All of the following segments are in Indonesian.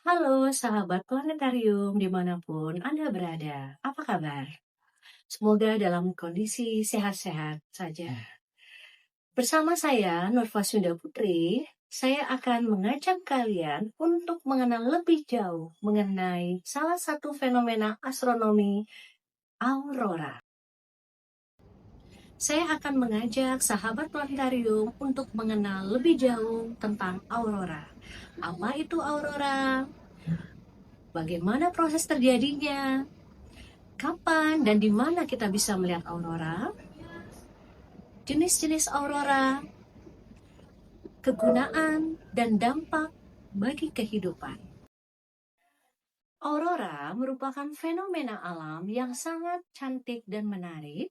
Halo sahabat planetarium dimanapun Anda berada, apa kabar? Semoga dalam kondisi sehat-sehat saja. Bersama saya, Nurfa Sunda Putri, saya akan mengajak kalian untuk mengenal lebih jauh mengenai salah satu fenomena astronomi, aurora. Saya akan mengajak sahabat planetarium untuk mengenal lebih jauh tentang aurora. Apa itu aurora? Bagaimana proses terjadinya? Kapan dan di mana kita bisa melihat aurora? Jenis-jenis aurora, kegunaan, dan dampak bagi kehidupan. Aurora merupakan fenomena alam yang sangat cantik dan menarik,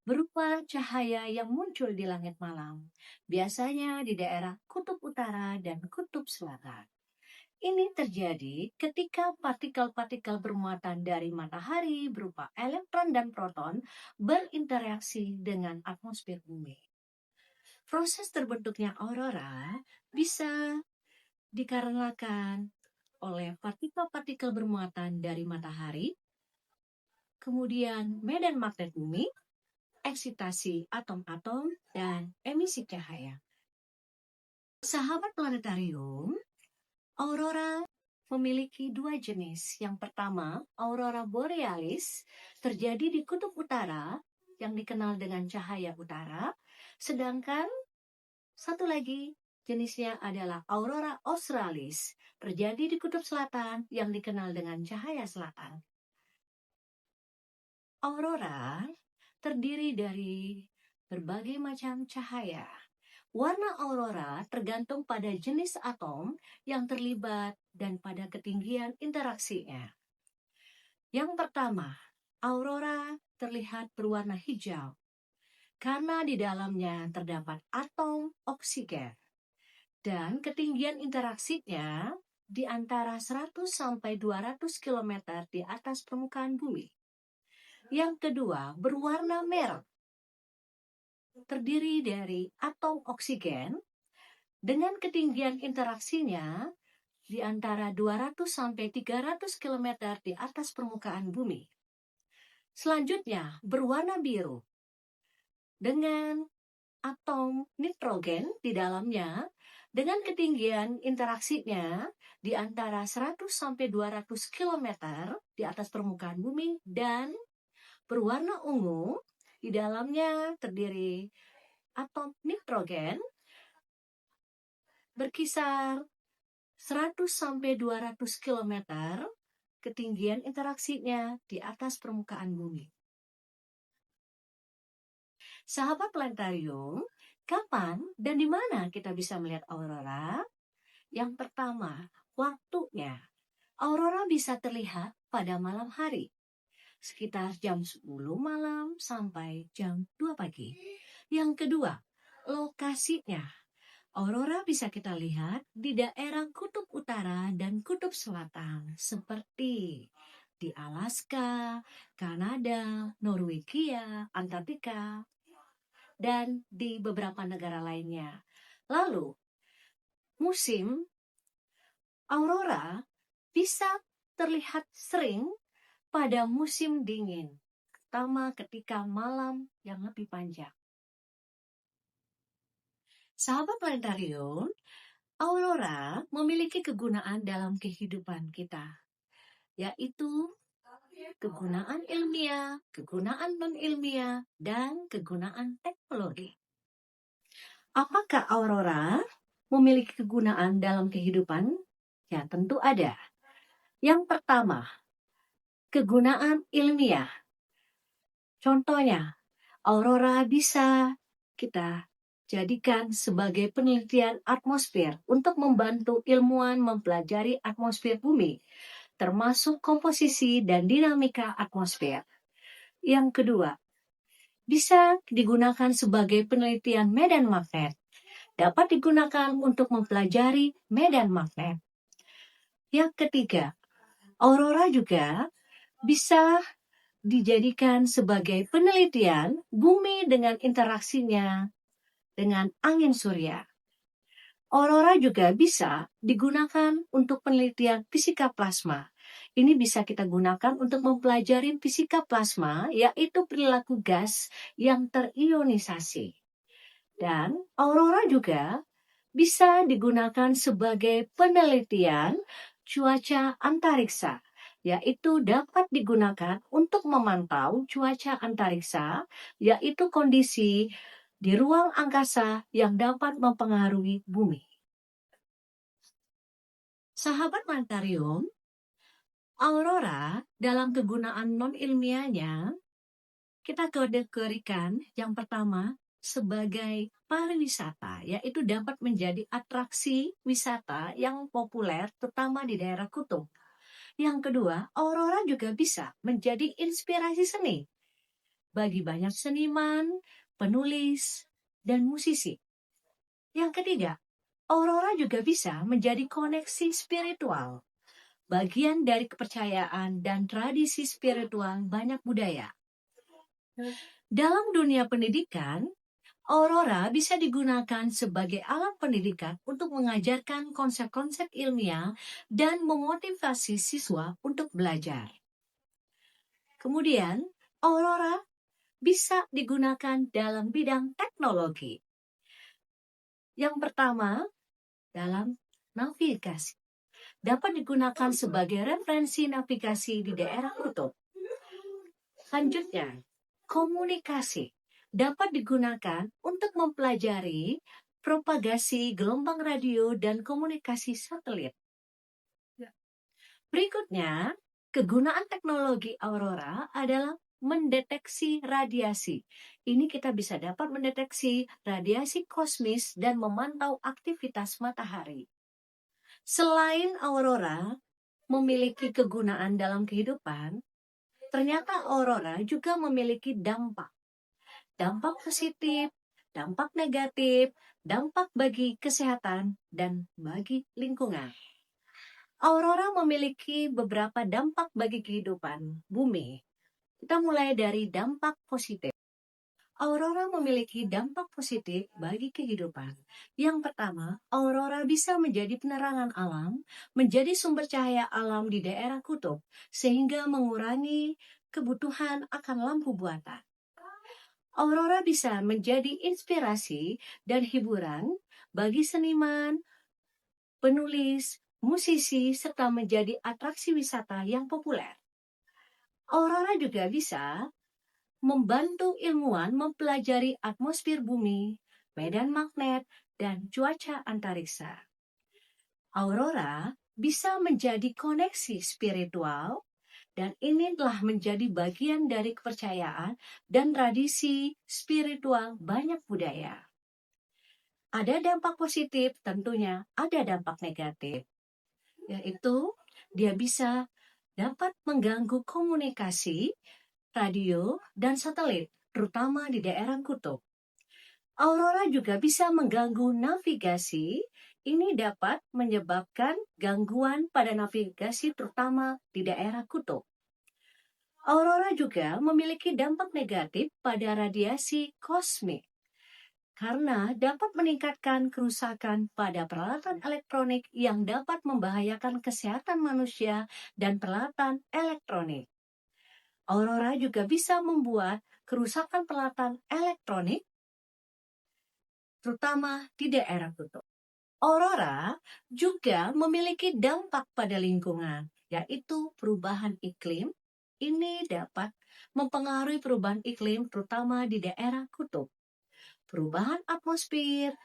berupa cahaya yang muncul di langit malam, biasanya di daerah kutub utara dan kutub selatan. Ini terjadi ketika partikel-partikel bermuatan dari matahari berupa elektron dan proton berinteraksi dengan atmosfer bumi. Proses terbentuknya aurora bisa dikarenakan oleh partikel-partikel bermuatan dari matahari, kemudian medan magnet bumi, eksitasi atom-atom, dan emisi cahaya. Sahabat planetarium, aurora memiliki dua jenis. Yang pertama, aurora borealis, terjadi di kutub utara yang dikenal dengan cahaya utara, sedangkan satu lagi jenisnya adalah aurora australis, terjadi di kutub selatan yang dikenal dengan cahaya selatan. Aurora terdiri dari berbagai macam cahaya. Warna aurora tergantung pada jenis atom yang terlibat dan pada ketinggian interaksinya. Yang pertama, aurora terlihat berwarna hijau karena di dalamnya terdapat atom oksigen dan ketinggian interaksinya di antara 100 sampai 200 km di atas permukaan bumi. Yang kedua, berwarna merah, terdiri dari atom oksigen dengan ketinggian interaksinya di antara 200 sampai 300 km di atas permukaan bumi. Selanjutnya, berwarna biru dengan atom nitrogen di dalamnya dengan ketinggian interaksinya di antara 100 sampai 200 km di atas permukaan bumi, dan berwarna ungu di dalamnya terdiri atom nitrogen berkisar 100 sampai 200 km ketinggian interaksinya di atas permukaan bumi. Sahabat planetarium, kapan dan di mana kita bisa melihat aurora? Yang pertama, waktunya. Aurora bisa terlihat pada malam hari, sekitar jam 10 malam sampai jam 2 pagi. Yang kedua, lokasinya. Aurora bisa kita lihat di daerah kutub utara dan kutub selatan, seperti di Alaska, Kanada, Norwegia, Antartika, dan di beberapa negara lainnya. Lalu, musim aurora bisa terlihat sering pada musim dingin, terutama ketika malam yang lebih panjang. Sahabat planetarium, aurora memiliki kegunaan dalam kehidupan kita, yaitu kegunaan ilmiah, kegunaan non-ilmiah, dan kegunaan teknologi. Apakah aurora memiliki kegunaan dalam kehidupan? Ya, tentu ada. Yang pertama, kegunaan ilmiah. Contohnya, aurora bisa kita jadikan sebagai penelitian atmosfer untuk membantu ilmuwan mempelajari atmosfer bumi, termasuk komposisi dan dinamika atmosfer. Yang kedua, bisa digunakan sebagai penelitian medan magnet. Dapat digunakan untuk mempelajari medan magnet. Yang ketiga, aurora juga bisa dijadikan sebagai penelitian bumi dengan interaksinya dengan angin surya. Aurora juga bisa digunakan untuk penelitian fisika plasma. Ini bisa kita gunakan untuk mempelajari fisika plasma, yaitu perilaku gas yang terionisasi. Dan aurora juga bisa digunakan sebagai penelitian cuaca antariksa, yaitu dapat digunakan untuk memantau cuaca antariksa, yaitu kondisi di ruang angkasa yang dapat mempengaruhi bumi. Sahabat planetarium, aurora dalam kegunaan non-ilmiahnya, kita kategorikan yang pertama sebagai pariwisata, yaitu dapat menjadi atraksi wisata yang populer terutama di daerah kutub. Yang kedua, aurora juga bisa menjadi inspirasi seni bagi banyak seniman, penulis, dan musisi. Yang ketiga, aurora juga bisa menjadi koneksi spiritual, bagian dari kepercayaan dan tradisi spiritual banyak budaya. Dalam dunia pendidikan, aurora bisa digunakan sebagai alat pendidikan untuk mengajarkan konsep-konsep ilmiah dan memotivasi siswa untuk belajar. Kemudian, aurora bisa digunakan dalam bidang teknologi. Yang pertama, dalam navigasi. Dapat digunakan sebagai referensi navigasi di daerah kutub. Selanjutnya, komunikasi dapat digunakan untuk mempelajari propagasi gelombang radio dan komunikasi satelit. Berikutnya, kegunaan teknologi aurora adalah mendeteksi radiasi. Ini kita bisa dapat mendeteksi radiasi kosmis dan memantau aktivitas matahari. Selain aurora memiliki kegunaan dalam kehidupan, ternyata aurora juga memiliki dampak. Dampak positif, dampak negatif, dampak bagi kesehatan, dan bagi lingkungan. Aurora memiliki beberapa dampak bagi kehidupan bumi. Kita mulai dari dampak positif. Aurora memiliki dampak positif bagi kehidupan. Yang pertama, aurora bisa menjadi penerangan alam, menjadi sumber cahaya alam di daerah kutub, sehingga mengurangi kebutuhan akan lampu buatan. Aurora bisa menjadi inspirasi dan hiburan bagi seniman, penulis, musisi, serta menjadi atraksi wisata yang populer. Aurora juga bisa membantu ilmuwan mempelajari atmosfer bumi, medan magnet, dan cuaca antariksa. Aurora bisa menjadi koneksi spiritual, dan ini telah menjadi bagian dari kepercayaan dan tradisi spiritual banyak budaya. Ada dampak positif, tentunya ada dampak negatif, yaitu dia bisa dapat mengganggu komunikasi radio, dan satelit, terutama di daerah kutub. Aurora juga bisa mengganggu navigasi. Ini dapat menyebabkan gangguan pada navigasi terutama di daerah kutub. Aurora juga memiliki dampak negatif pada radiasi kosmik karena dapat meningkatkan kerusakan pada peralatan elektronik yang dapat membahayakan kesehatan manusia dan peralatan elektronik. Aurora juga bisa membuat kerusakan peralatan elektronik, terutama di daerah kutub. Aurora juga memiliki dampak pada lingkungan, yaitu perubahan iklim. Ini dapat mempengaruhi perubahan iklim, terutama di daerah kutub. Perubahan atmosfer,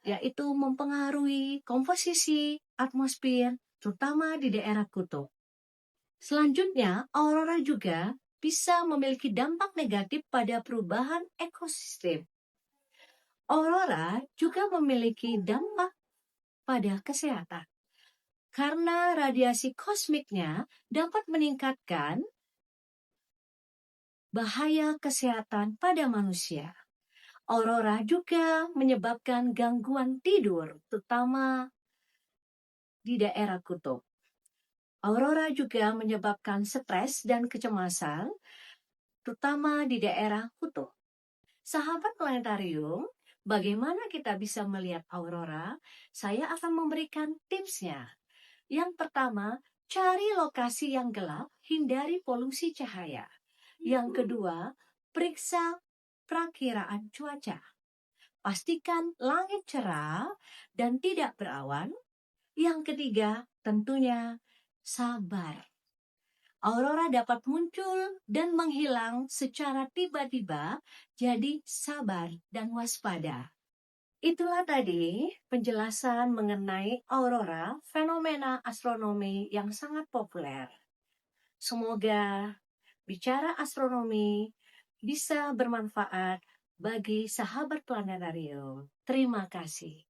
yaitu mempengaruhi komposisi atmosfer, terutama di daerah kutub. Selanjutnya, aurora juga bisa memiliki dampak negatif pada perubahan ekosistem. Aurora juga memiliki dampak pada kesehatan karena radiasi kosmiknya dapat meningkatkan bahaya kesehatan pada manusia. Aurora juga menyebabkan gangguan tidur, terutama di daerah kutub. Aurora juga menyebabkan stres dan kecemasan, terutama di daerah kutub. Sahabat planetarium, Bagaimana kita bisa melihat aurora? Saya akan memberikan tipsnya. Yang pertama, cari lokasi yang gelap, hindari polusi cahaya. Yang kedua, periksa perakiraan cuaca. Pastikan langit cerah dan tidak berawan. Yang ketiga, tentunya sabar. Aurora dapat muncul dan menghilang secara tiba-tiba, jadi sabar dan waspada. Itulah tadi penjelasan mengenai aurora, fenomena astronomi yang sangat populer. Semoga bicara astronomi bisa bermanfaat bagi sahabat planetarium. Terima kasih.